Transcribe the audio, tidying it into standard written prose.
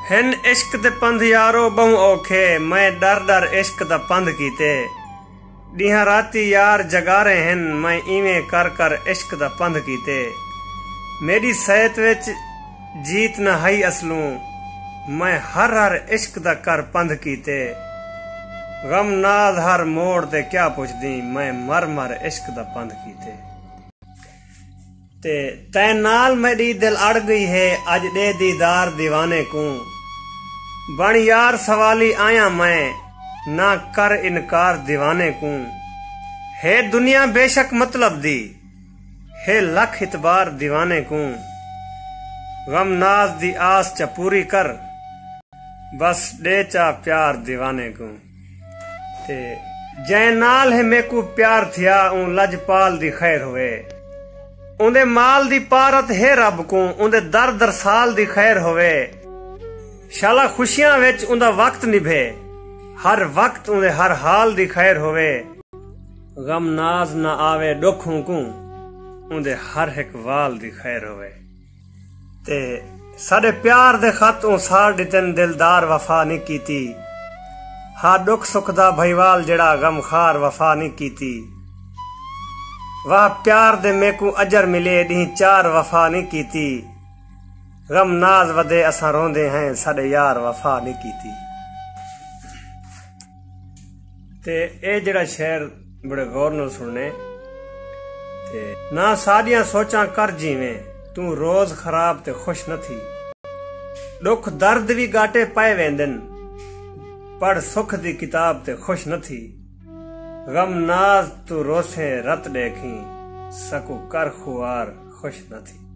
हिन इश्क दे पंध यारो बहु औखे, मैं डर डर इश्क दा पंध कीते। डीहा राती यार जगारे हिन, मैं इवें कर कर इश्क दा पंध कीते। मेरी सेहत विच जीत न हई असलू, मैं हर हर इश्क दा कर पंध कीते। गम नाज हर मोड़ ते क्या पुछदी, मैं मर मर इश्क दा पंध कीते। ते तै नाल मेरी दिल अड़ गई है, अज दे दीदार दीवाने को। बन यार सवाली आया मैं, ना कर इनकार दीवाने को। है दुनिया बेशक मतलब दी, है लख इतबार दीवाने को। गम नाज दी आस च पूरी कर, बस दे चा प्यार दीवाने को। ते जै नाल है मेकू प्यार थिया, ऊं लजपाल दी खैर होवे। उंदे माल दी पारत है रब को, उंदे दर दर साल दी खैर होवे। शाला खुशियां विच उंदा वक्त निभे, हर वक्त उंदे हर हाल दी खैर होवे। गम नाज ना आवे दुखों को, उंदे हर एक वाल दी खैर होवे। ते साडे प्यार दे खत ऊं साडी तेन दिलदार वफा नहीं कीती। हा दुख सुख दा भईवाल जड़ा गमखार वफा नहीं कीती। वाह प्यार दे मेकू अजर मिले, दी चार वफा नहीं कीती। गम नाज वदे असां रोंदे हैं, साडे यार वफा नहीं कीती। ते ए जेड़ा शेर बड़े गौर नाल सुनने। ते ना साडियां सोचां कर जीवें, तू रोज खराब ते खुश न थी। दुख दर्द भी गाटे पाए वेंदन, पढ़ सुख दी किताब ते खुश न थी। गम नाज तू रोसे रत देखी, सकू कर खुआर खुश न थी।